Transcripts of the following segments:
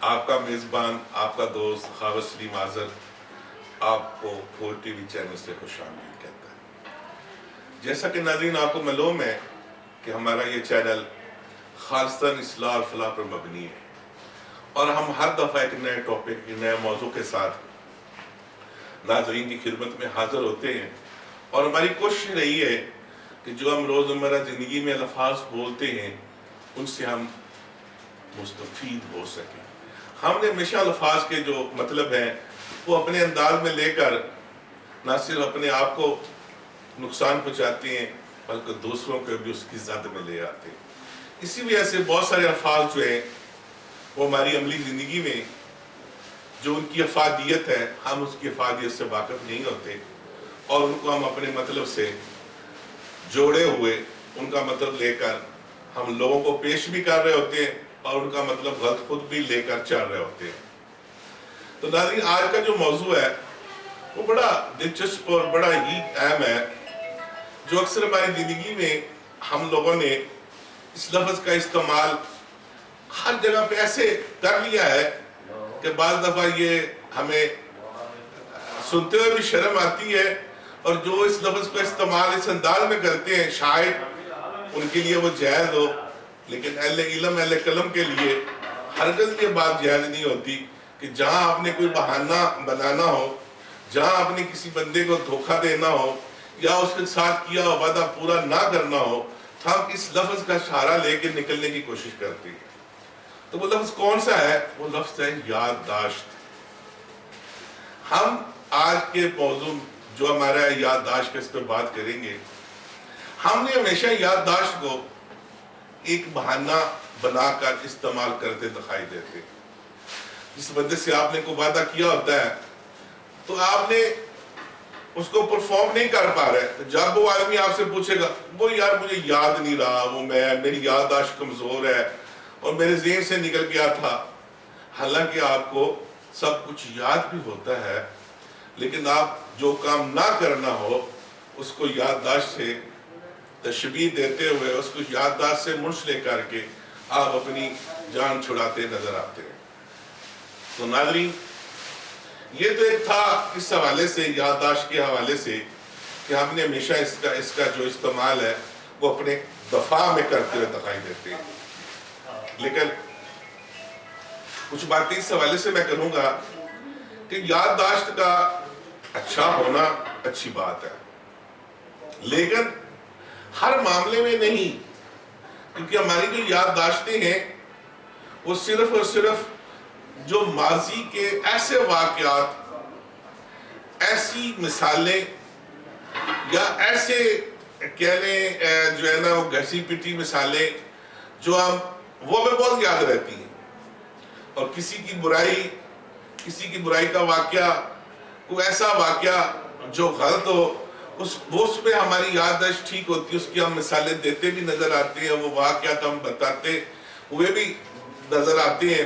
آپ کا میزبان، آپ کا دوست خاوس سلیم آذر آپ کو پھول ٹی وی چینل سے خوش آمدید کہتا ہے۔ جیسا کہ ناظرین آپ کو معلوم ہے کہ ہمارا یہ چینل خالصتاً اصلاح اور فلاح پر مبنی ہے، اور ہم ہر دفعہ ایک نئے ٹاپک، نئے موضوع کے ساتھ ناظرین کی خدمت میں حاضر ہوتے ہیں، اور ہماری کوشش رہی ہے کہ جو ہم روزمرہ زندگی میں الفاظ بولتے ہیں ان سے ہم مستفید ہو سکیں۔ ہم نے ہمیشہ الفاظ کے جو مطلب ہیں وہ اپنے انداز میں لے کر نہ صرف اپنے آپ کو نقصان پہنچاتے ہیں بلکہ دوسروں کو بھی اس کی زد میں لے آتے ہیں۔ اسی وجہ سے بہت سارے الفاظ جو ہیں وہ ہماری عملی زندگی میں جو ان کی افادیت ہے ہم اس کی افادیت سے واقف نہیں ہوتے، اور ان کو ہم اپنے مطلب سے جوڑے ہوئے ان کا مطلب لے کر ہم لوگوں کو پیش بھی کر رہے ہوتے ہیں اور ان کا مطلب غلط خود بھی لے کر چل رہے ہوتے ہیں۔ تو ناظرین آج کا جو موضوع ہے وہ بڑا دلچسپ اور بڑا ہی اہم ہے، جو اکثر ہماری زندگی میں ہم لوگوں نے اس لفظ کا استعمال ہر جگہ پہ ایسے کر لیا ہے کہ بعض دفعہ یہ ہمیں سنتے ہوئے بھی شرم آتی ہے، اور جو اس لفظ کا استعمال اس انداز میں کرتے ہیں شاید ان کے لیے وہ جائز ہو، لیکن اہل علم اہل قلم کے لیے ہرگز یہ بات جائز نہیں ہوتی کہ جہاں آپ نے کوئی بہانہ بنانا ہو، جہاں آپ نے کسی بندے کو دھوکہ دینا ہو یا اس کے ساتھ کیا ہوا وعدہ پورا نہ کرنا ہو، تو ہم اس لفظ کا سہارا لے کے نکلنے کی کوشش کرتے ہیں۔ تو وہ لفظ کون سا ہے؟ وہ لفظ ہے یادداشت۔ ہم آج کے موضوع جو ہمارا یادداشت کے اس پہ بات کریں گے، ہم نے ہمیشہ یادداشت کو ایک بہانہ بنا کر استعمال کرتے دکھائی دیتے۔ جس بندے سے آپ نے کوئی وعدہ کیا ہوتا ہے تو آپ نے اس کو پرفارم نہیں کر پا رہے، تو جب وہ آدمی آپ سے پوچھے گا وہ یار مجھے یاد نہیں رہا، وہ میری یادداشت کمزور ہے اور میرے ذہن سے نکل گیا تھا، حالانکہ آپ کو سب کچھ یاد بھی ہوتا ہے، لیکن آپ جو کام نہ کرنا ہو اس کو یادداشت سے تشبیہ دیتے ہوئے اس کو یادداشت سے منسلک کر کے آپ اپنی جان چھڑاتے نظر آتے ہیں۔ تو ناظرین یہ تو ایک تھا اس حوالے سے، یادداشت کے حوالے سے، کہ ہم نے ہمیشہ اس کا جو استعمال ہے وہ اپنے دفاع میں کرتے ہوئے دکھائی دیتے ہیں۔ لیکن کچھ باتیں اس حوالے سے میں کروں گا کہ یادداشت کا اچھا ہونا اچھی بات ہے، لیکن ہر معاملے میں نہیں، کیونکہ ہماری جو یادداشتیں ہیں وہ صرف اور صرف جو ماضی کے ایسے واقعات، ایسی مثالیں یا ایسے کہہ لیں جو ہے نا وہ گھسی پٹی مثالیں جو ہم وہ ہمیں بہت یاد رہتی ہیں، اور کسی کی برائی کا واقعہ، کوئی ایسا واقعہ جو غلط ہو اس پہ ہماری یادداشت ٹھیک ہوتی ہے، اس کی ہم مثالیں دیتے بھی نظر آتے ہیں، وہ واقعات ہم بتاتے ہوئے بھی نظر آتے ہیں،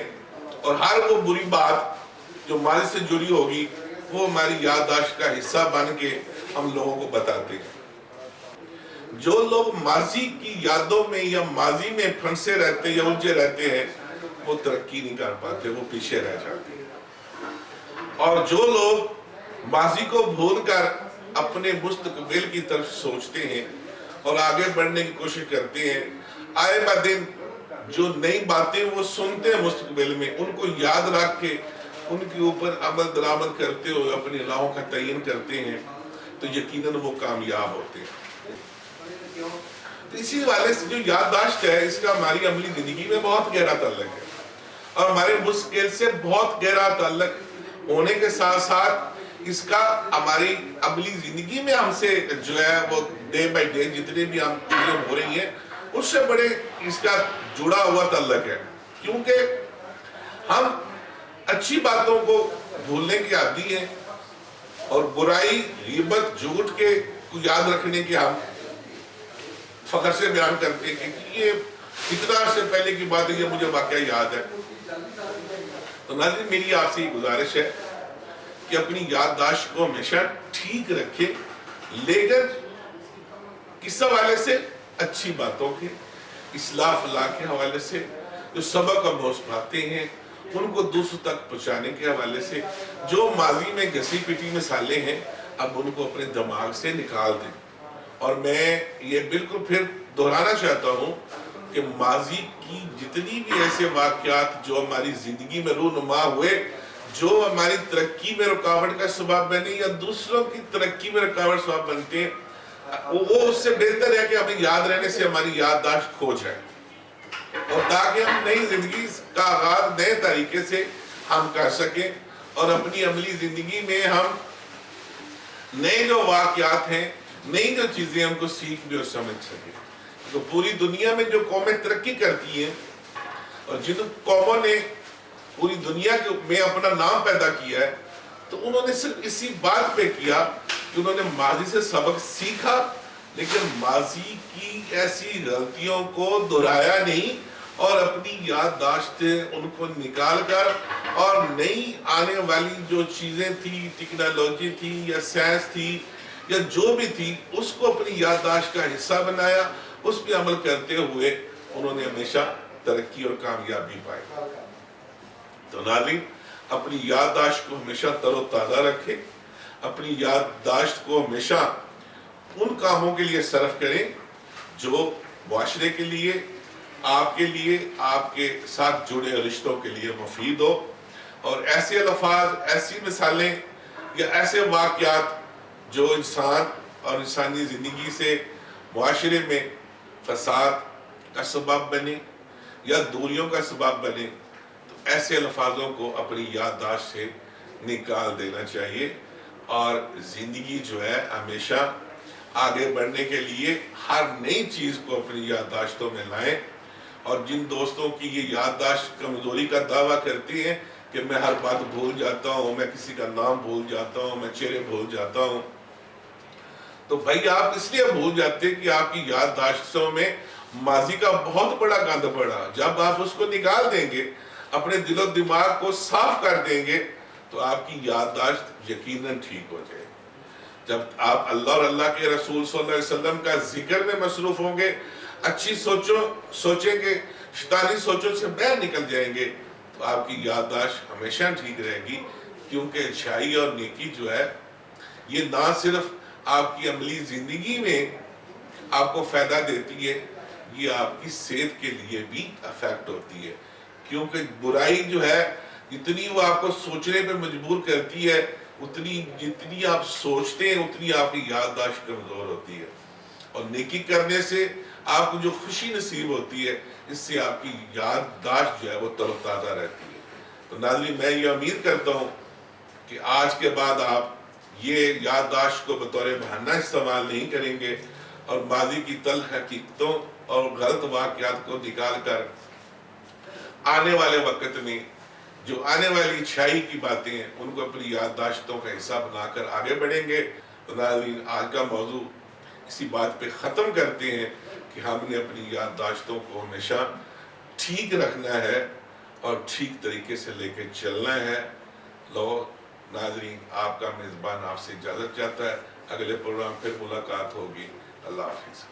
اور ہر وہ بری بات جو ماضی سے جڑی ہوگی وہ ہماری یادداشت کا حصہ بن کے ہم لوگوں کو بتاتے ہیں۔ جو لوگ ماضی کی یادوں میں یا ماضی میں پھنسے رہتے یا الجھے رہتے ہیں وہ ترقی نہیں کر پاتے، وہ پیچھے رہ جاتے ہیں، اور جو لوگ ماضی کو بھول کر اپنے مستقبل کی طرف سوچتے ہیں اور آگے بڑھنے کی کوشش کرتے ہیں، آئے بہ دن جو نئی باتیں وہ سنتے ہیں مستقبل میں ان کو یاد رکھ کے ان کے اوپر عمل درآمد کرتے ہوئے اپنی راہوں کا تعین کرتے ہیں، تو یقیناً وہ کامیاب ہوتے ہیں۔ تو اسی حوالے سے جو یادداشت ہے اس کا ہماری عملی زندگی میں بہت گہرا تعلق ہے، اور ہمارے مستقبل سے بہت گہرا تعلق ہونے کے ساتھ ساتھ اس کا ہماری عملی زندگی میں ہم سے جو ہے وہ ڈے بائی ڈے جتنے بھی ہم چیزیں ہو رہی ہیں اس سے بڑے اس کا جڑا ہوا تعلق ہے، کیونکہ ہم اچھی باتوں کو بھولنے کے عادی ہیں اور برائی، غیبت، جھوٹ کے کو یاد رکھنے کے ہم فخر سے بیان کرتے ہیں کہ یہ اتنا عرصے پہلے کی بات ہے، یہ مجھے واقعہ یاد ہے۔ تو ناظرین میری آپ سے یہ گزارش ہے کہ اپنی یادداشت کو ہمیشہ ٹھیک رکھے، لیکن کس حوالے سے؟ اچھی باتوں کے، اصلاح فلاح کے حوالے سے، جو سبق ہم روز پاتے ہیں ان کو دوسروں تک پہنچانے کے حوالے سے جو ماضی میں گھسی پٹی مثالیں ہیں اب ان کو اپنے دماغ سے نکال دیں. اور میں یہ بالکل پھر دہرانا چاہتا ہوں کہ ماضی کی جتنی بھی ایسے واقعات جو ہماری زندگی میں رونما ہوئے، جو ہماری ترقی میں رکاوٹ کا سبب بنے یا دوسروں کی ترقی میں رکاوٹ سبب بنتے ہیں، وہ اس سے بہتر ہے کہ ہمیں یاد رہنے سے ہماری یادداشت کھو جائے، اور تاکہ ہم نئی زندگی کا آغاز نئے طریقے سے ہم کر سکیں اور اپنی عملی زندگی میں ہم نئے جو واقعات ہیں، نئی جو چیزیں ہم کو سیکھ بھی اور سمجھ سکیں. تو پوری دنیا میں جو قومیں ترقی کرتی ہیں اور جن قوموں نے پوری دنیا میں اپنا نام پیدا کیا ہے، تو انہوں نے صرف اسی بات پہ کیا کہ انہوں نے ماضی سے سبق سیکھا، لیکن ماضی کی ایسی غلطیوں کو دہرایا نہیں اور اپنی یادداشت ان کو نکال کر اور نئی آنے والی جو چیزیں تھی، ٹیکنالوجی تھی یا سائنس تھی یا جو بھی تھی، اس کو اپنی یادداشت کا حصہ بنایا. اس پہ عمل کرتے ہوئے انہوں نے ہمیشہ ترقی اور کامیابی پائی. تو ناظرین، اپنی یادداشت کو ہمیشہ تر و تازہ رکھیں، اپنی یادداشت کو ہمیشہ ان کاموں کے لیے صرف کریں جو معاشرے کے لیے، آپ کے ساتھ جڑے رشتوں کے لیے مفید ہو. اور ایسے الفاظ، ایسی مثالیں یا ایسے واقعات جو انسان اور انسانی زندگی سے معاشرے میں فساد کا سبب بنے یا دوریوں کا سبب بنے، تو ایسے الفاظوں کو اپنی یادداشت سے نکال دینا چاہیے. اور زندگی جو ہے ہمیشہ آگے بڑھنے کے لیے ہر نئی چیز کو اپنی یادداشتوں میں لائیں. اور جن دوستوں کی یہ یادداشت کمزوری کا دعویٰ کرتی ہیں کہ میں ہر بات بھول جاتا ہوں، میں کسی کا نام بھول جاتا ہوں، میں چہرے بھول جاتا ہوں، تو بھائی آپ اس لیے بھول جاتے ہیں کہ آپ کی یادداشتوں میں ماضی کا بہت بڑا گند پڑا. جب آپ اس کو نکال دیں گے، اپنے دل و دماغ کو صاف کر دیں گے، تو آپ کی یادداشت یقیناً ٹھیک ہو جائے. جب آپ اللہ اور اللہ کے رسول صلی اللہ علیہ وسلم کا ذکر میں مصروف ہوں گے، اچھی سوچیں گے، شیطانی سوچوں سے باہر نکل جائیں گے، تو آپ کی یادداشت ہمیشہ ٹھیک رہے گی. کیونکہ اچھائی اور نیکی جو ہے یہ نہ صرف آپ کی عملی زندگی میں آپ کو فائدہ دیتی ہے، یہ آپ کی صحت کے لیے بھی افیکٹ ہوتی ہے. کیونکہ برائی جو ہے جتنی وہ آپ کو سوچنے پہ مجبور کرتی ہے، جتنی آپ سوچتے ہیں اتنی آپ کی یادداشت کمزور ہوتی ہے. اور نیکی کرنے سے آپ کو جو خوشی نصیب ہوتی ہے، اس سے آپ کی یادداشت جو ہے وہ تر و تازہ رہتی ہے. تو ناظرین، میں یہ امید کرتا ہوں کہ آج کے بعد آپ یہ یادداشت کو بطور بہانہ استعمال نہیں کریں گے اور ماضی کی تلخ حقیقتوں اور غلط واقعات کو نکال کر آنے والے وقت میں جو آنے والی اچھائی کی باتیں ہیں ان کو اپنی یادداشتوں کا حصہ بنا کر آگے بڑھیں گے. تو ناظرین، آج کا موضوع اسی بات پہ ختم کرتے ہیں کہ ہم نے اپنی یادداشتوں کو ہمیشہ ٹھیک رکھنا ہے اور ٹھیک طریقے سے لے کے چلنا ہے. لو ناظرین، آپ کا میزبان آپ سے اجازت چاہتا ہے. اگلے پروگرام پھر ملاقات ہوگی. اللہ حافظ.